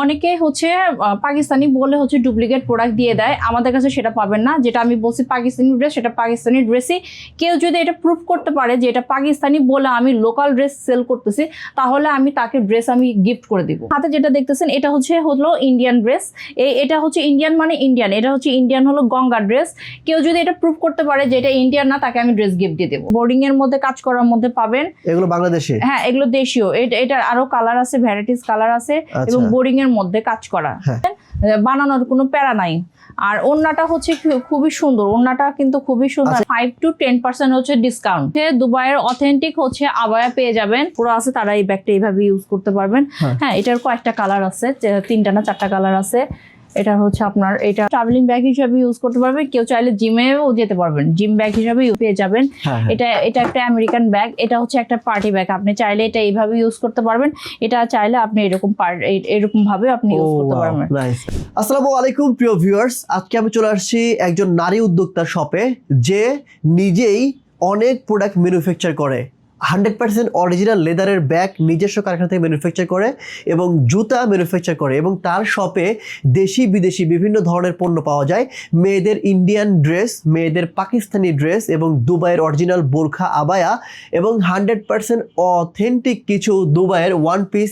অনেকে হচ্ছে পাকিস্তানি বলে হচ্ছে ডুপ্লিকেট প্রোডাক্ট দিয়ে দেয়, আমাদের কাছে সেটা পাবেন না। যেটা আমি বলছি পাকিস্তানি ড্রেস, সেটা পাকিস্তানি ড্রেসই। কেউ যদি এটা প্রুভ করতে পারে যে এটা পাকিস্তানি বলে আমি লোকাল ড্রেস সেল করতেছি, তাহলে আমি তাকে ড্রেস আমি গিফট করে দিব। হাতে যেটা দেখতেছেন এটা হলো ইন্ডিয়ান ড্রেস। এটা হচ্ছে ইন্ডিয়ান মানে ইন্ডিয়ান, এটা হচ্ছে ইন্ডিয়ান হলো গঙ্গা ড্রেস। কেউ যদি এটা প্রুভ করতে পারে যে এটা ইন্ডিয়ান না, তাকে আমি ড্রেস গিফট দিয়ে দেবো। বোর্ডিং এর মধ্যে কাজ করার মধ্যে পাবেন। এগুলো বাংলাদেশে? হ্যাঁ, এগুলো দেশীয়। এটার আরো কালার আছে, ভ্যারাইটিস কালার আছে এবং বোর্ডিং এর মধ্যে কাজ করা, বানানোর কোনো প্যারা নাই। আর ওড়নাটা হচ্ছে খুবই সুন্দর, ওড়নাটা কিন্তু খুবই সুন্দর। 5 to 10% হচ্ছে ডিসকাউন্ট। দুবাইয়ের অথেন্টিক হচ্ছে আবায়া পেয়ে যাবেন। পুরো আছে, তারা এই ব্যাগটা এইভাবে ইউজ করতে পারবেন। হ্যাঁ, এটার কয়েকটা কালার আছে, 3টা না 4টা কালার আছে। এটা হচ্ছে আপনার এটা ট্রাভেলিং ব্যাগ হিসেবে ইউজ করতে পারবেন। কেউ চাইলে জিমেও যেতে পারবেন, জিম ব্যাগ হিসেবে পেয়ে যাবেন। এটা একটা আমেরিকান ব্যাগ, এটা হচ্ছে একটা পার্টি ব্যাগ। আপনি চাইলে এটা এইভাবে ইউজ করতে পারবেন, এটা চাইলে আপনি এরকম ভাবে আপনি ইউজ করতে পারবেন। আসসালামু আলাইকুম প্রিয় ভিউয়ার্স, আজকে আমি চলে আসছি একজন নারী উদ্যোক্তার শপে, যে নিজেই অনেক প্রোডাক্ট ম্যানুফ্যাকচার করে। 100% অরিজিনাল লেদারের ব্যাগ নিজস্ব কারখানা থেকে ম্যানুফ্যাকচার করে এবং জুতা ম্যানুফ্যাকচার করে, এবং তার শপে দেশি বিদেশি বিভিন্ন ধরনের পণ্য পাওয়া যায়। মেয়েদের ইন্ডিয়ান ড্রেস, মেয়েদের পাকিস্তানি ড্রেস এবং দুবাইয়ের অরিজিনাল বোরখা আবায়া এবং 100% অথেন্টিক কিছু দুবাইয়ের ওয়ান পিস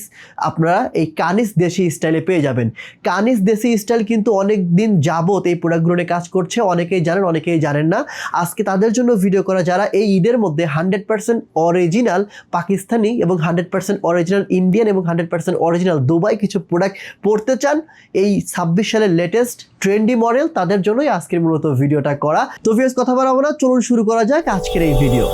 আপনারা এই কানিস দেশি স্টাইলে পেয়ে যাবেন। কানিস দেশি স্টাইল কিন্তু অনেক দিন যাবত এই প্রোডাক্টগুলো নিয়ে কাজ করছে, অনেকেই জানেন অনেকেই জানেন না। আজকে তাদের জন্য ভিডিও করা, যারা এই ঈদের মধ্যে 100% অরিজিনাল পাকিস্তানি এবং 100% অরিজিনাল ইন্ডিয়ান এবং 100% অরিজিনাল দুবাই কিছু প্রোডাক্ট পড়তে চান, এই 26 সালের লেটেস্ট ট্রেন্ডি মডেল, তাদের জন্যই আজকের মূলত ভিডিওটা করা। তো ভিউয়ার্স, কথা বাড়াবো না, চলুন শুরু করা যাক আজকের এই ভিডিও।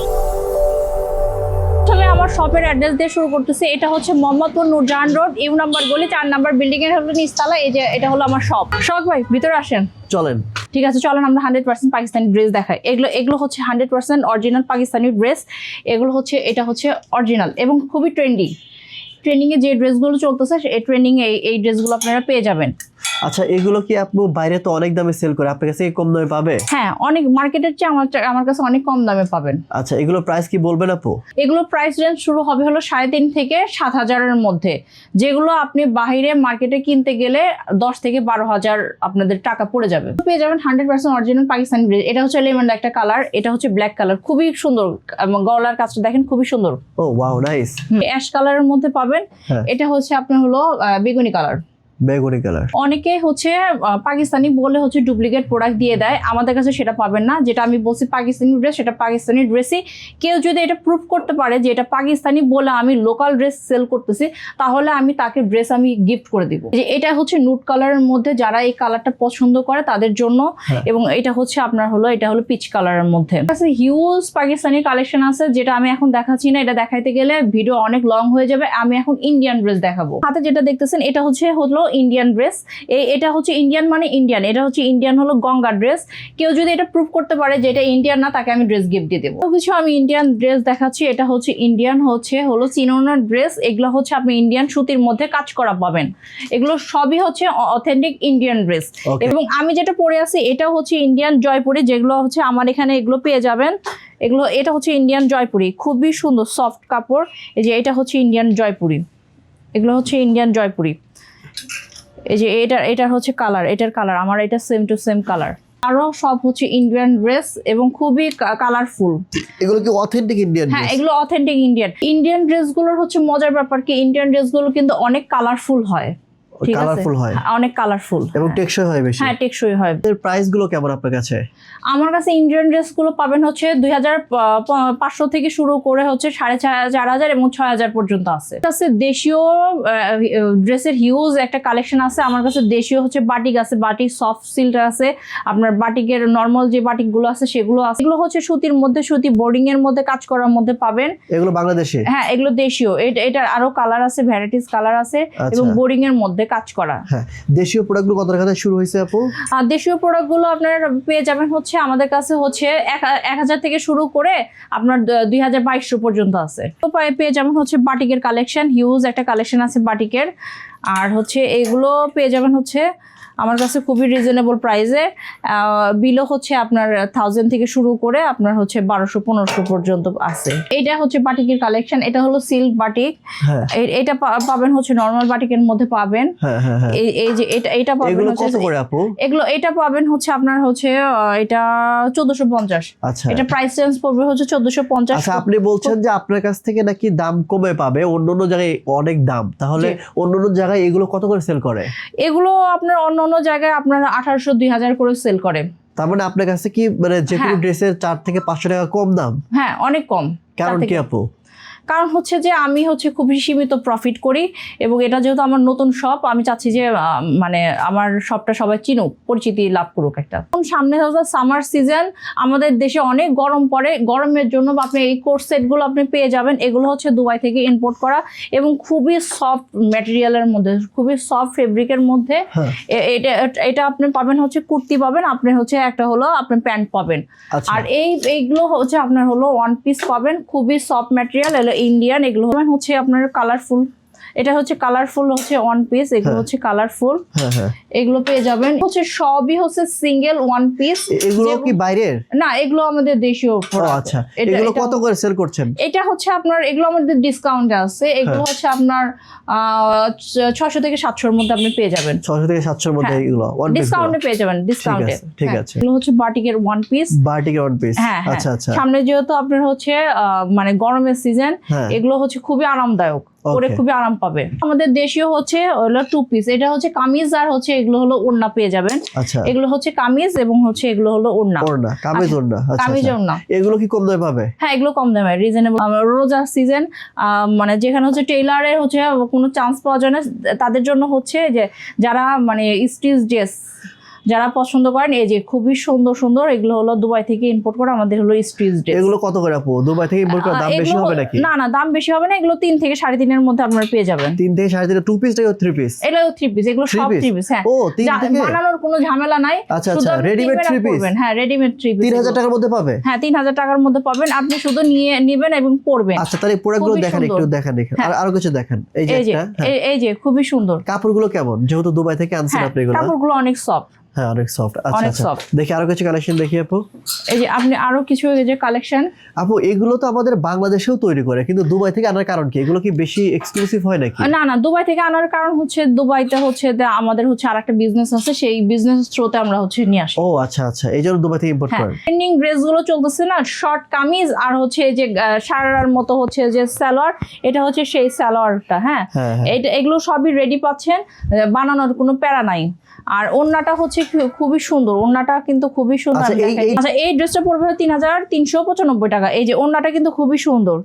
আমার শপের অ্যাড্রেস দিয়ে শুরু করতেছি। এটা হচ্ছে Mohammadpur Nurjahan road, you number গলি, 4 নাম্বার বিল্ডিং এর হলো নিচতলা। এই যে এটা হলো আমার শপ। শখ ভাই, ভিতরে আসেন, চলেন। ঠিক আছে, চলেন আমরা 100% পাকিস্তানি ড্রেস দেখাই। এগুলো হচ্ছে 100% অরিজিনাল পাকিস্তানি ড্রেস। এগুলো হচ্ছে, এটা হচ্ছে অরিজিনাল এবং খুবই ট্রেন্ডিং এ যে ড্রেসগুলো চলতেছে, এই ট্রেন্ডিং এ এই ড্রেসগুলো আপনারা পেয়ে যাবেন। আচ্ছা, এগুলো কি আপনি বাইরে তো অনেক দামে সেল করে, আপনার কাছে কম দামে পাবে? হ্যাঁ, অনেক মার্কেটের চেয়ে আমার কাছে অনেক কম দামে পাবেন। আচ্ছা, এগুলো প্রাইস কি বলবেন আপু? এগুলো প্রাইস রেঞ্জ শুরু হবে হলো 3.5 থেকে 7,000 এর মধ্যে, যেগুলো আপনি বাইরে মার্কেটে কিনতে গেলে 10 থেকে 12,000 আপনাদের টাকা পড়ে যাবে। পেয়ে যাবেন 100% অরিজিনাল পাকিস্তানি ড্রেস। এটা হচ্ছে লেমন একটা কালার, এটা হচ্ছে ব্ল্যাক কালার, খুবই সুন্দর। গলার কাজটা দেখেন, খুবই সুন্দর। ও ওয়াও, নাইস। অ্যাশ কালারের মধ্যে পাবেন। এটা হচ্ছে আপনার হলো বেগুনি কালার। বেগুনি কালার। অনেকে হচ্ছে পাকিস্তানি বলে হচ্ছে ডুপ্লিকেট প্রোডাক্ট দিয়ে দেয়, আমাদের কাছে সেটা পাবেন না। যেটা আমি বলছি পাকিস্তানি ড্রেস, সেটা পাকিস্তানি ড্রেসই। কেউ যদি এটা প্রুভ করতে পারে যে এটা পাকিস্তানি বলে আমি লোকাল ড্রেস সেল করতেছি, তাহলে আমি তাকে ড্রেস আমি গিফট করে দিব। যে এটা হচ্ছে নুট কালারের মধ্যে, যারা এই কালারটা পছন্দ করে তাদের জন্য। এবং এটা হচ্ছে আপনার হলো, এটা হলো পিচ কালারের মধ্যে। হিউজ পাকিস্তানি কালেকশন আছে, যেটা আমি এখন দেখাচ্ছি না, এটা দেখাইতে গেলে ভিডিও অনেক লং হয়ে যাবে। আমি এখন ইন্ডিয়ান ড্রেস দেখাবো। হাতে যেটা দেখতেছেন এটা হলো ইন্ডিয়ান ড্রেস। এটা হচ্ছে ইন্ডিয়ান মানে ইন্ডিয়ান, এটা হচ্ছে ইন্ডিয়ান হলো গঙ্গা ড্রেস। কেউ যদি এটা প্রুভ করতে পারে যে এটা ইন্ডিয়ান না, তাকে আমি ড্রেস গিফট দিয়ে দেবো। কিছু আমি ইন্ডিয়ান ড্রেস দেখাচ্ছি। এটা হচ্ছে ইন্ডিয়ান হলো চিনোনার ড্রেস। এগুলো হচ্ছে আপনি ইন্ডিয়ান সুতির মধ্যে কাজ করা পাবেন। এগুলো সবই হচ্ছে অথেন্টিক ইন্ডিয়ান ড্রেস। এবং আমি যেটা পরে আছি এটা হচ্ছে ইন্ডিয়ান জয়পুরি, যেগুলো হচ্ছে আমার এখানে এগুলো পেয়ে যাবেন। এটা হচ্ছে ইন্ডিয়ান জয়পুরি, খুবই সুন্দর সফট কাপড়। এই যে এটা হচ্ছে ইন্ডিয়ান জয়পুরি, এগুলো হচ্ছে ইন্ডিয়ান জয়পুরি। এই যে এটার হচ্ছে কালার, এটার কালার আমার এটা সেম টু সেম কালার। আরো সব হচ্ছে ইন্ডিয়ান ড্রেস এবং খুবই কালারফুল। এগুলো কি অথেন্টিক ইন্ডিয়ান? হ্যাঁ, এগুলো অথেন্টিক ইন্ডিয়ান ড্রেসগুলোর হচ্ছে মজার ব্যাপার কি, ইন্ডিয়ান ড্রেসগুলো কিন্তু অনেক কালারফুল হয়। ঠিক আছে, কালারফুল হয়, অনেক কালারফুল এবং টেকসই হয় বেশি। হ্যাঁ, টেকসই হয়। এর প্রাইস গুলো কেমন আপনার কাছে? আমার কাছে ইন্ডিয়ান ড্রেসগুলো পাবেন হচ্ছে 2,500 থেকে শুরু করে হচ্ছে 4,500 এবং 6,000 পর্যন্ত আছে। দেশীয় ড্রেসের হিউজ একটা কালেকশন আছে আমার কাছে। দেশীয় হচ্ছে বাটিক আছে, বাটিক সফট সিল্ক আছে, আপনার বাটিকের নর্মাল যে বাটিকগুলো আছে সেগুলো আছে। এগুলো হচ্ছে সুতির মধ্যে, সুতি বোর্ডিং এর মধ্যে কাজ করার মধ্যে পাবেন। এগুলো বাংলাদেশে? হ্যাঁ, এগুলো দেশীয়। এটার আরো কালার আছে, ভ্যারাইটিস কালার আছে এবং বোর্ডিং এর মধ্যে কাজ করা। হ্যাঁ, দেশীয় প্রোডাক্টগুলো কত টাকা থেকে শুরু হয়েছে আপু? দেশীয় প্রোডাক্টগুলো আপনার পেয়ে যাবেন হচ্ছে আমাদের কাছে হচ্ছে 1,000 থেকে শুরু করে আপনার 2,200 পর্যন্ত আছে। তো পেয়ে যাবেন হচ্ছে বাটিকের কালেকশন, হিউজ একটা কালেকশন আছে বাটিকের। আর হচ্ছে এগুলো পেয়ে যাবেন হচ্ছে আমার কাছে খুবই রিজনেবল প্রাইসে। বিলও হচ্ছে আপনার 1000 থেকে শুরু করে আপনার হচ্ছে 1200-1500 পর্যন্ত আছে। এটা হচ্ছে বাটিকের কালেকশন, এটা হলো সিল্ক বাটিক। হ্যাঁ এটা পাবেন হচ্ছে নরমাল বাটিকের মধ্যে পাবেন। হ্যাঁ হ্যাঁ হ্যাঁ। এই যে এটা পাবেন এগুলো হচ্ছে কত করে আপু? এটা পাবেন হচ্ছে আপনার হচ্ছে এটা 1450। আচ্ছা, এটা প্রাইস চেঞ্জ পড়বে হচ্ছে 1450। আচ্ছা আপনি বলছেন যে আপনার কাছ থেকে নাকি দাম কমে পাবে, অন্য জায়গায় অনেক দাম, তাহলে অন্য জায়গায় এগুলো কত করে সেল করে? এগুলো আপনার অন্য জায়গায় আপনার 1800-2000 করে সেল করে। তার মানে আপনার কাছে কি মানে যে কোনো ড্রেসের 4 থেকে 500 টাকা কম দাম? হ্যাঁ অনেক কম। কারণ কি আপু? কারণ হচ্ছে যে আমি হচ্ছে খুবই সীমিত প্রফিট করি, এবং এটা যেহেতু আমার নতুন শপ, আমি চাচ্ছি যে মানে আমার শপটা সবাই চিনুক, পরিচিতি লাভ করুক একটা। সামনে হচ্ছে সামার সিজন, আমাদের দেশে অনেক গরম পড়ে, গরমের জন্য আপনি এই কোট সেটগুলো আপনি পেয়ে যাবেন। এগুলো হচ্ছে দুবাই থেকে ইম্পোর্ট করা এবং খুবই সফট ম্যাটেরিয়ালের মধ্যে, খুবই সফট ফেব্রিকের মধ্যে। এটা আপনি পাবেন হচ্ছে কুর্তি পাবেন, আপনি হচ্ছে একটা হলো আপনি প্যান্ট পাবেন। আর এইগুলো হচ্ছে আপনার হলো ওয়ান পিস পাবেন, খুবই সফট ম্যাটেরিয়াল, ইন্ডিয়ান। এগুলো হচ্ছে আপনার কালারফুল, এটা হচ্ছে কালারফুল হচ্ছে ওয়ান পিস, এগুলো হচ্ছে কালারফুল। এগুলো পেয়ে যাবেন হচ্ছে সবই হচ্ছে সিঙ্গেল ওয়ান পিস। এগুলো কি বাইরের? না, এগুলো আমাদের দেশীয় প্রোডাক্ট। আচ্ছা, এগুলো কত করে সেল করছেন? এটা হচ্ছে আপনার এগুলো আমাদের ডিসকাউন্ট আছে, এগুলো হচ্ছে আপনার 600 থেকে 700 এর মধ্যে আপনি পেয়ে যাবেন। 600 থেকে 700 এর মধ্যে এগুলো ওয়ান পিস ডিসকাউন্টে পেয়ে যাবেন, ডিসকাউন্টে। ঠিক আছে। এগুলো হচ্ছে বাটিকের ওয়ান পিস, বাটিকের ওয়ান পিস। আচ্ছা আচ্ছা। সামনে যেহেতু আপনার হচ্ছে মানে গরমের সিজন, এগুলো হচ্ছে খুবই আরামদায়ক, পরে খুবই আরাম পাবে। আমাদের দেশীয় হচ্ছে হলো টু পিস, এটা হচ্ছে কামিজ আর হচ্ছে এগুলো হলো ওড়না পেয়ে যাবেন। আচ্ছা, এগুলো হচ্ছে কামিজ এবং হচ্ছে এগুলো হলো ওড়না। কামিজ ওড়না। আচ্ছা, কামিজ ওড়না। এগুলো কি কম দামে পাবে? হ্যাঁ, এগুলো কম দামে, রিজনেবল। রোজা সিজন, মানে যেখানে হচ্ছে টেইলারের হচ্ছে কোনো চান্স পাওয়া যায় না, তাদের জন্য হচ্ছে যে যারা মানে স্টিচ ড্রেস যারা পছন্দ করেন, এই যে খুবই সুন্দর সুন্দর এগুলো হলো দুবাই থেকে ইম্পোর্ট করা আমাদের হলো স্ট্রিজ ড্রেস। এগুলো কত করে আপু? দুবাই থেকে ইম্পোর্ট করা দাম বেশি হবে নাকি? না না, দাম বেশি হবে না, এগুলো 3 থেকে 3.5 এর মধ্যে আপনারা পেয়ে যাবেন। 3 থেকে 3.5 টু পিস নাকি 3 পিস? এগুলো 3 পিস, এগুলো সব 3 পিস। হ্যাঁ, ও 3 থেকে বানানোর কোনো ঝামেলা নাই। আচ্ছা আচ্ছা, রেডিমেড 3 পিস। হ্যাঁ, রেডিমেড 3 পিস 3000 টাকার মধ্যে পাবে। হ্যাঁ, 3000 টাকার মধ্যে পাবেন, আপনি শুধু নিয়ে নেবেন এবং পরবেন। আচ্ছা, তাহলে প্রোডাক্টগুলো দেখেন, একটু দেখেন। আর আরো কিছু দেখেন। এই যে এই যে খুবই সুন্দর। কাপড়গুলো কেমন? যেহেতু দুবাই থেকে আনছেন আপনি এগুলো। কাপড়গুলো অনেক সফট। হ্যাঁ, অনেক সফট। আচ্ছা আচ্ছা, দেখি আরো কিছু কালেকশন দেখি আপু। এই যে আপনি আরো কিছু এই যে কালেকশন। আপু এগুলো তো আমাদের বাংলাদেশেও তৈরি করে, কিন্তু দুবাই থেকে আনার কারণ কি? এগুলো কি বেশি এক্সক্লুসিভ হয় নাকি? না না, দুবাই থেকে আনার কারণ হচ্ছে দুবাইতে হচ্ছে আমাদের হচ্ছে আরেকটা বিজনেস আছে, সেই বিজনেস থ্রুতে আমরা হচ্ছে নিয়ে আসি। ও আচ্ছা আচ্ছা, এইজন্য দুবাই থেকে ইম্পোর্ট করেন। ট্রেন্ডিং ড্রেস গুলো চলতেছে না, শর্ট কামিজ আর হচ্ছে এই যে শারারার মতো হচ্ছে যে সালোয়ার, এটা হচ্ছে সেই সালোয়ারটা। হ্যাঁ, এগুলো সবই রেডি পাচ্ছেন, বানানোর কোনো প্যারা নাই। আর ওড়নাটা হচ্ছে খুবই সুন্দর, ওড়নাটা কিন্তু খুবই সুন্দর। আচ্ছা, এই ড্রেসটা পড়বে 3395 টাকা। এই যে ওড়নাটা কিন্তু খুবই সুন্দর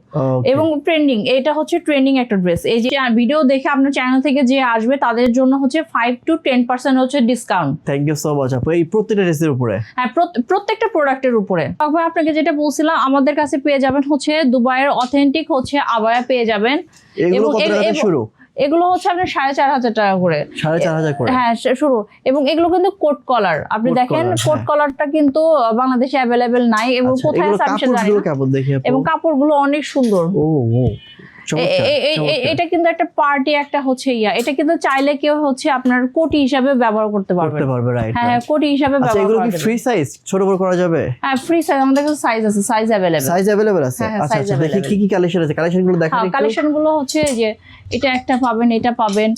এবং ট্রেন্ডিং, এটা হচ্ছে ট্রেন্ডিং একটা ড্রেস। এই যে ভিডিও দেখে আপনার চ্যানেল থেকে যে আসবে তাদের জন্য হচ্ছে 5 to 10% হচ্ছে discount. Thank you so much আপু। এই প্রত্যেকটা ড্রেসের উপরে? হ্যাঁ, প্রত্যেকটা প্রোডাক্টের উপরে। তবে আপনাকে যেটা বলছিলাম, আমাদের কাছে পেয়ে যাবেন হচ্ছে দুবাইয়ের অথেন্টিক হচ্ছে আবায়া পেয়ে যাবেন। এগুলো কত টাকা শুরু? এগুলো হচ্ছে আপনার 4500 টাকা করে। 4500 করে? হ্যাঁ, শুরু। এবং এগুলো কিন্তু কোট কলার, আপনি দেখেন কোট কলারটা কিন্তু বাংলাদেশে অ্যাভেলেবেল নাই, এবং কোথায় আছে আমি সেটা জানি না। এবং কাপড়গুলো অনেক সুন্দর। এটা কিন্তু একটা পার্টি একটা হচ্ছে এটা কিন্তু চাইলে কেউ হচ্ছে আপনার কোটি হিসাবে ব্যবহার করতে পারবে। হ্যাঁ, কোটি হিসাবে ব্যবহার এগুলো কি ফ্রি সাইজ ছোট বড় করা যাবে? হ্যাঁ, ফ্রি সাইজ, আমাদের কাছে সাইজ আছে, সাইজ अवेलेबल আছে। আচ্ছা আচ্ছা, দেখি কি কি কালেকশন আছে, কালেকশনগুলো দেখান একটু। কালেকশনগুলো হচ্ছে যে এটা একটা পাবেন, এটা পাবেন,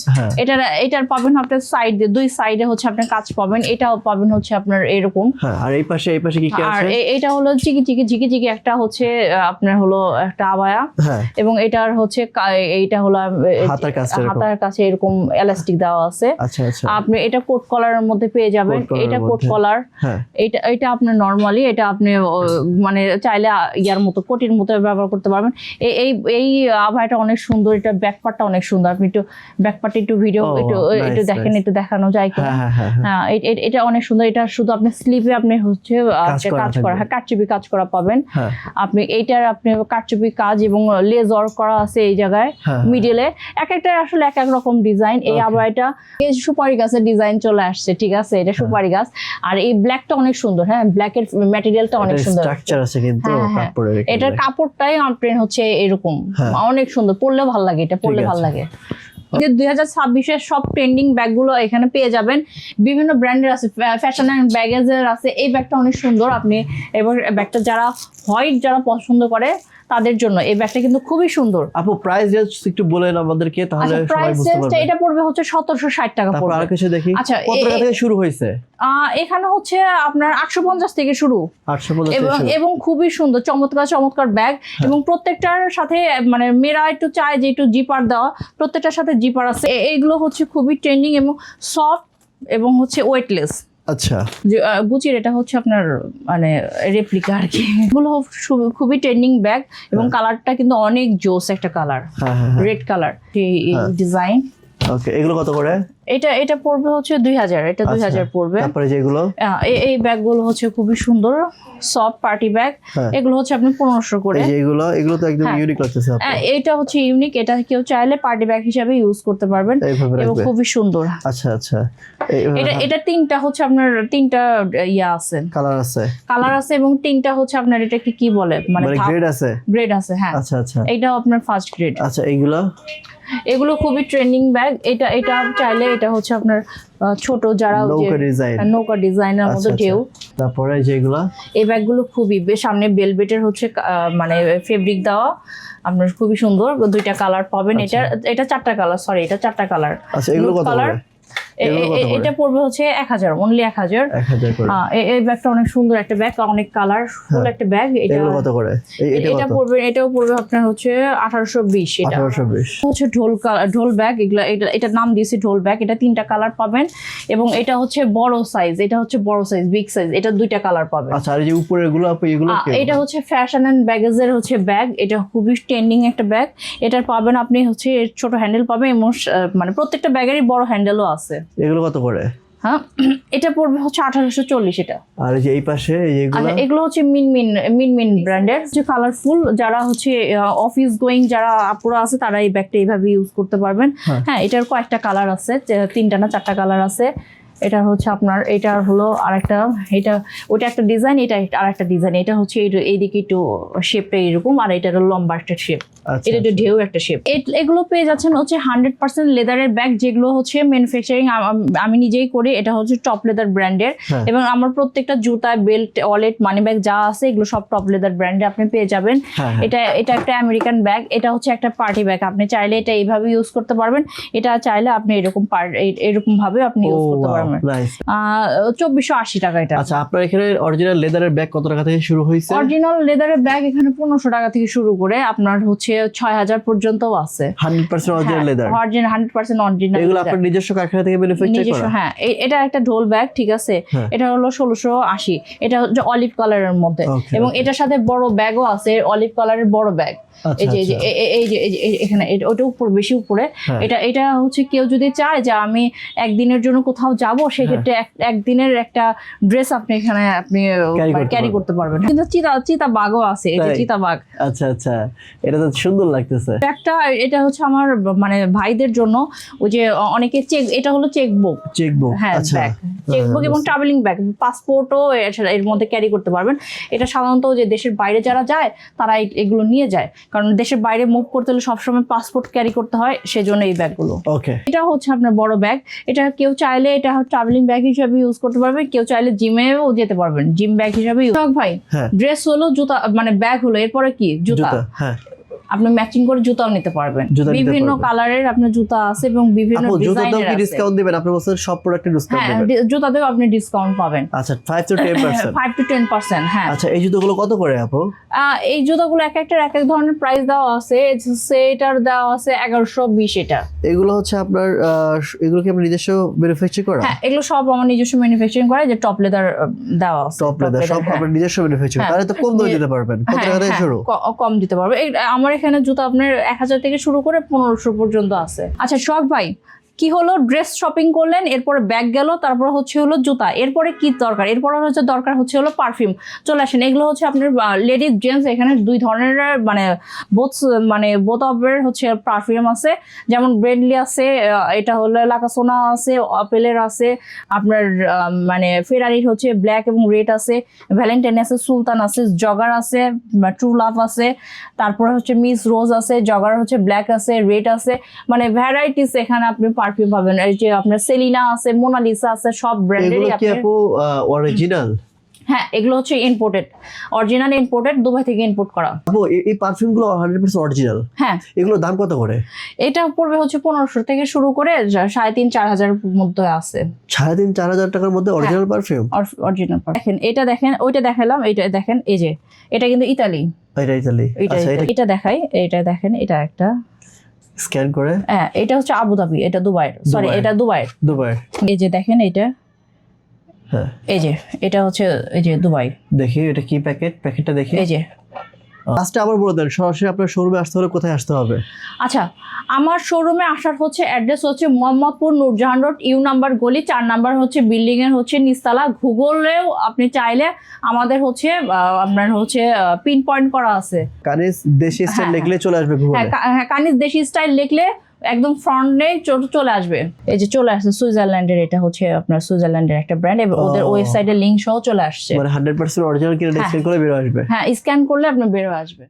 এটার পাবেন আপনার সাইড দিয়ে, দুই সাইডে হচ্ছে আপনার কাজ পাবেন, এটাও পাবেন হচ্ছে আপনার এরকম। হ্যাঁ, আর এই পাশে কি কি আছে? আর এটা হলো চিকি একটা হচ্ছে আপনার হলো একটা আবায়া। হ্যাঁ, এবং এটার হচ্ছে এইটা হলো হাতার কাছে এরকম এলাস্টিক দেওয়া আছে। আচ্ছা আচ্ছা, আপনি এটা কোট কলারের মধ্যে পেয়ে যাবেন। এটা কোট কলার। এটা আপনার নরমালি, এটা আপনি মানে চাইলে ইয়ার মতো কোটির মতো ব্যবহার করতে পারবেন। এই আবায়াটা অনেক সুন্দর, এটা ব্যাক পার্টটা অনেক সুন্দর। আপনি একটু ব্যাক পার্টে একটু ভিডিও একটু দেখেন, একটু দেখানো যায় কিনা। হ্যাঁ, এটা অনেক সুন্দর। এটা শুধু আপনি স্লিপে আপনি হচ্ছে কাজ করা, কারচুপি কাজ করা পাবেন আপনি। এইটার আপনি কারচুপি কাজ এবং লেজ ওয়ার্ক করা আছে এই জায়গায় মিডলে। একটা আসলে এক রকম ডিজাইন। এই আবায়াটা এই সুপারি গাছের ডিজাইন চলে আসছে, ঠিক আছে, এটা সুপারি গাছ। আর এই ব্ল্যাকটা অনেক সুন্দর। হ্যাঁ, ব্ল্যাকের ম্যাটেরিয়ালটা অনেক সুন্দর, স্ট্রাকচার আছে কিন্তু কাপড়ের। এটার কাপড়টাই আপনার হচ্ছে এরকম অনেক সুন্দর, পরলে ভালো লাগে, এটা পরলে ভালো লাগে। যে 2026-এর সব ট্রেন্ডিং ব্যাগগুলো এখানে পেয়ে যাবেন। বিভিন্ন ব্র্যান্ডের আছে, ফ্যাশন অ্যান্ড ব্যাগেজের আছে। এই ব্যাগটা অনেক সুন্দর। আপনি এবার ব্যাগটা যারা হোয়াইট যারা পছন্দ করে তাদের জন্য এই ব্যাগটা কিন্তু খুবই সুন্দর। আপু প্রাইস রেঞ্জ একটু বলেন আমাদেরকে, তাহলে সবাই প্রাইস বুঝতে রেঞ্জটা পারবে। এটা পড়বে হচ্ছে 1760 টাকা তারপর পড়বে। আর কিছু দেখি, আচ্ছা, কত টাকা থেকে শুরু হয়েছে? এখানে হচ্ছে আপনার 850 থেকে শুরু 850 এবং থেকে শুরু। এবং খুবই সুন্দর চমৎকার ব্যাগ। এবং প্রত্যেকটার সাথে মানে মেয়েরা একটু চায় যে একটু জিপার দেওয়া, প্রত্যেকটার সাথে জিপার আছে। এইগুলো হচ্ছে খুবই ট্রেন্ডিং এবং সফট এবং হচ্ছে ওয়েটলেস। আচ্ছা, গুচির এটা হচ্ছে আপনার মানে রেপ্লিকা আর কি। এগুলো খুবই ট্রেন্ডিং ব্যাগ এবং কালারটা কিন্তু অনেক জোস একটা কালার, হ্যাঁ হ্যাঁ রেড কালার ডিজাইন। ওকে, এগুলো কত করে? এটা পড়বে হচ্ছে 2000, এটা 2000 পড়বে। তারপরে যেগুলো এই ব্যাগগুলো হচ্ছে খুবই সুন্দর সফট পার্টি ব্যাগ। হ্যাঁ। এগুলো হচ্ছে আপনি 1500 করে। এই যে এগুলো তো একদম হ্যাঁ। ইউনিক লাগতেছে আপু। এটা হচ্ছে ইউনিক, এটা কেউ চাইলে পার্টি ব্যাগ হিসেবে ইউজ করতে পারবেন এইভাবে এবং রাখবে। খুবই সুন্দর। আচ্ছা আচ্ছা, এটা তিনটা হচ্ছে আপনার তিনটা ইয়া আছে, কালার আছে এবং তিনটা হচ্ছে আপনার এটা কি বলে মানে গ্রেড আছে। গ্রেড আছে, হ্যাঁ। আচ্ছা আচ্ছা এটাও আপনার ফার্স্ট গ্রেড। আচ্ছা, এগুলো খুবই ট্রেন্ডিং ব্যাগ। এটা চাইলে এটা হচ্ছে আপনার ছোট যারা নৌকা ডিজাইনের মধ্যে ঢেউ। তারপরে যেগুলো এই ব্যাগগুলো খুবই সামনে বেলভেটের হচ্ছে মানে ফেব্রিক দেওয়া, আপনার খুবই সুন্দর। দুইটা কালার পাবেন। এটা চারটা কালার, সরি এটা চারটা কালার। আচ্ছা, এগুলো কত করে? এটা পড়বে হচ্ছে 1000, অনলি 1000 করে। এই ব্যাগটা অনেক সুন্দর একটা ব্যাগ, অনেক কালার ফুল একটা ব্যাগ। এটা কত করে? এটাও পড়বে আপনার হচ্ছে 1820। এটা 1820 হচ্ছে ঢোল ব্যাগ। এটার নাম দিয়েছি ঢোল ব্যাগ। এটা তিনটা কালার পাবেন এবং এটা হচ্ছে বড় সাইজ, বিগ সাইজ। এটা দুইটা কালার পাবেন। আচ্ছা, আর এই যে উপরে এগুলো এটা হচ্ছে ফ্যাশন এন্ড ব্যাগেজের হচ্ছে ব্যাগ। এটা খুবই ট্রেন্ডিং একটা ব্যাগ। এটার পাবেন আপনি হচ্ছে ছোট হ্যান্ডেল পাবেন এবং মানে প্রত্যেকটা ব্যাগেরই বড় হ্যান্ডেলও আছে। এগুলো কত করে? হ্যাঁ, এটা পড়বে হচ্ছে 1840। এটা আর এই যে এই পাশে এগুলো হচ্ছে মিনমিন ব্র্যান্ডের, যে কালারফুল। যারা হচ্ছে অফিস গোয়িং যারা আপুরা আছে তারা এই ব্যাগটা এইভাবে ইউজ করতে পারবেন। হ্যাঁ, এটার কয়েকটা কালার আছে, 3টা না 4টা কালার আছে। এটা হচ্ছে আপনার, এটা হলো আরেকটা, ওটা একটা ডিজাইন, এটা আরেকটা ডিজাইন। এটা হচ্ছে এইদিকে একটু শেপটা এরকম, আর এটা হলো লম্বা একটা শেপ। এটা একটু ঢেউ একটা শেপ। এগুলো পেয়ে যাচ্ছেন হচ্ছে 100% লেদারের ব্যাগ, যেগুলো হচ্ছে ম্যানুফ্যাকচারিং আমি নিজেই করি। এটা হচ্ছে টপ লেদার ব্র্যান্ডের এবং আমার প্রত্যেকটা জুতা, বেল্ট, ওয়ালেট, মানি ব্যাগ যা আছে এগুলো সব টপ লেদার ব্র্যান্ডে আপনি পেয়ে যাবেন। এটা একটা আমেরিকান ব্যাগ। এটা হচ্ছে একটা পার্টি ব্যাগ। আপনি চাইলে এটা এইভাবে ইউজ করতে পারবেন, এটা চাইলে আপনি এরকম ভাবে আপনি ইউজ করতে পারবেন। 2480 টাকা এটা। আচ্ছা, আপনার এখানে অরিজিনাল লেদারের ব্যাগ কত টাকা থেকে শুরু হয়েছে? অরিজিনাল লেদারের ব্যাগ এখানে 1500 টাকা থেকে শুরু করে আপনার হচ্ছে 6000 পর্যন্তও আছে। 100% অরিজিনাল লেদার। 100% অরিজিনাল। এগুলো আপনার নিজস্ব কারখানা থেকে ম্যানুফ্যাকচার করা? হ্যাঁ, এটা একটা ঢোল ব্যাগ, ঠিক আছে। এটা হলো 1680। এটা হচ্ছে অলিভ কালারের মধ্যে এবং এটার সাথে বড় ব্যাগও আছে, অলিভ কালারের বড় ব্যাগ। এই যে এখানে ওটা বেশি উপরে। এটা হচ্ছে কেউ যদি চায় যে আমি একদিনের জন্য কোথাও যাব, সেক্ষেত্রে একদিনের একটা ড্রেস আপনি এখানে ক্যারি করতে পারবেন। কিন্তু চিতা বাঘও আছে, এই যে চিতা বাঘ। আচ্ছা আচ্ছা, এটা তো সুন্দর লাগতেছে। এটা হচ্ছে আমার মানে ভাইদের জন্য, ওই যে অনেকে এটা হলো চেকবুক। হ্যাঁ, ব্যাগ, চেকবুক এবং ট্রাভেলিং ব্যাগ, পাসপোর্টও এর মধ্যে ক্যারি করতে পারবেন। এটা সাধারণত যে দেশের বাইরে যারা যায় তারা এগুলো নিয়ে যায়, কারণ দেশের বাইরে মুভ করতে হলে সবসময় পাসপোর্ট ক্যারি করতে হয়, সেজন্য এই ব্যাগগুলো। এটা হচ্ছে আপনার বড় ব্যাগ। এটা কেউ চাইলে এটা ট্রাভেলিং ব্যাগ হিসেবে ইউজ করতে পারবেন, কেউ চাইলে জিমেও যেতে পারবেন, জিম ব্যাগ হিসেবে। ভাই, ড্রেস হলো, জুতা মানে ব্যাগ হলো, এরপরে কি জুতা। আপনি ম্যাচিং করে জুতাও নিতে পারবেন। বিভিন্ন কালারের আপনার জুতা আছে এবং বিভিন্ন ডিজাইনের আছে। ডিসকাউন্ট দিবেন? আপনি বলছেন সব প্রোডাক্টে ডিসকাউন্ট দিবেন? হ্যাঁ, জুতাতেও আপনি ডিসকাউন্ট পাবেন। আচ্ছা, 5 to 10%। হ্যাঁ। আচ্ছা, এই জুতোগুলো কত করে আপু? এই জুতাগুলো এক এক ধরনের প্রাইস দেওয়া আছে। এটার দেওয়া আছে 1120। এটা এগুলো হচ্ছে আপনার এগুলো কি আপনি নিজস্ব ম্যানুফ্যাকচার করা? হ্যাঁ, এগুলো সব আমার নিজস্ব ম্যানুফ্যাকচারিং করা, যে টপ লেদার দেওয়া আছে। টপ লেদার সব আপনার নিজস্ব ম্যানুফ্যাকচার। তাহলে তো কম দামে দিতে পারবেন। কত টাকা থেকে শুরু? কম দিতে পারবে। আমার এখানে জুতা আপনার 1000 থেকে শুরু করে 1500 পর্যন্ত আছে। আচ্ছা, শখ ভাই, কি হলো, ড্রেস শপিং করলেন, এরপরে ব্যাগ গেল, তারপর হচ্ছে হলো জুতা, এরপরে কি দরকার, এরপরে হচ্ছে দরকার হচ্ছে হলো পারফিউম। চলে আসেন, এগুলো হচ্ছে আপনার লেডিস জেন্টস, এখানে দুই ধরনের মানে বোথ অফের হচ্ছে পারফিউম আছে, যেমন ব্রেন্ডলি আছে, এটা হলো লাকাসোনা আছে, অপেলের আছে, আপনার মানে ফেরারির হচ্ছে ব্ল্যাক এবং রেড আছে, ভ্যালেন্টাইন আছে, সুলতান আছে, জগার আছে, ট্রু লাভ আছে, তারপরে হচ্ছে মিস রোজ আছে, জগার হচ্ছে ব্ল্যাক আছে, রেড আছে, মানে ভ্যারাইটিস এখানে আপনি পারফিউম পাবেন। এই যে আপনার সেলিনা আছে, মোনালিসা আছে, সব ব্র্যান্ডেরই এগুলো কি আপনি। আপু অরিজিনাল? হ্যাঁ, এগুলো হচ্ছে ইম্পোর্টেড, অরিজিনাল ইম্পোর্টেড, দুবাই থেকে ইম্পোর্ট করা। আপু এই পারফিউমগুলো 100% অরিজিনাল? হ্যাঁ, এগুলোর দাম কত করে? এটা পড়বে হচ্ছে 1500 থেকে শুরু করে 3,500-4,000 মধ্যে আছে। 3,500-4,000 টাকার মধ্যে অরিজিনাল পারফিউম? অরিজিনাল। দেখেন, এটা দেখেন, ওইটা দেখালাম, এইটা দেখেন, এই যে এটা কিন্তু ইতালি, এটা ইতালি। আচ্ছা, এটা দেখাই, এটা দেখেন, এটা একটা স্ক্যান করে। হ্যাঁ, এটা হচ্ছে আবুধাবি, এটা দুবাইয়ের, সরি দুবাই। এটা দুবাইয়ের। দুবাই। এই যে দেখেন এটা, হ্যাঁ, এই যে এটা হচ্ছে এই যে দুবাই, দেখি এটা কি প্যাকেটটা দেখি। এই যে। লাস্টে আবার বলে দেন, সরাসরি আপনার শোরুমে আসতে হলে কোথায় আসতে হবে? আচ্ছা, আমার শোরুমে আসার হচ্ছে অ্যাড্রেস হচ্ছে Mohammadpur Nurjahan road, you number গলি, 4 নাম্বার হচ্ছে বিল্ডিং এর হচ্ছে নিচতলা। গুগলেও আপনি চাইলে আমাদের হচ্ছে আপনার হচ্ছে পিন পয়েন্ট করা আছে। কানিজ দেশি স্টাইল হ্যাঁ, লিখলে চলে আসবে গুগলে। হ্যাঁ, কানিজ দেশি স্টাইল লিখলে একদম ফ্রন্টে চলে আসবে। এই যে চলে আসছে সুইজারল্যান্ডের, এটা হচ্ছে আপনার সুইজারল্যান্ডের একটা ব্র্যান্ড, এবং ওদের ওয়েবসাইটের লিংক সহ চলে আসছে। মানে 100% অরিজিনাল কিনে স্ক্যান করে বের আসবে। হ্যাঁ, স্ক্যান করলে আপনার বের হয়ে আসবে।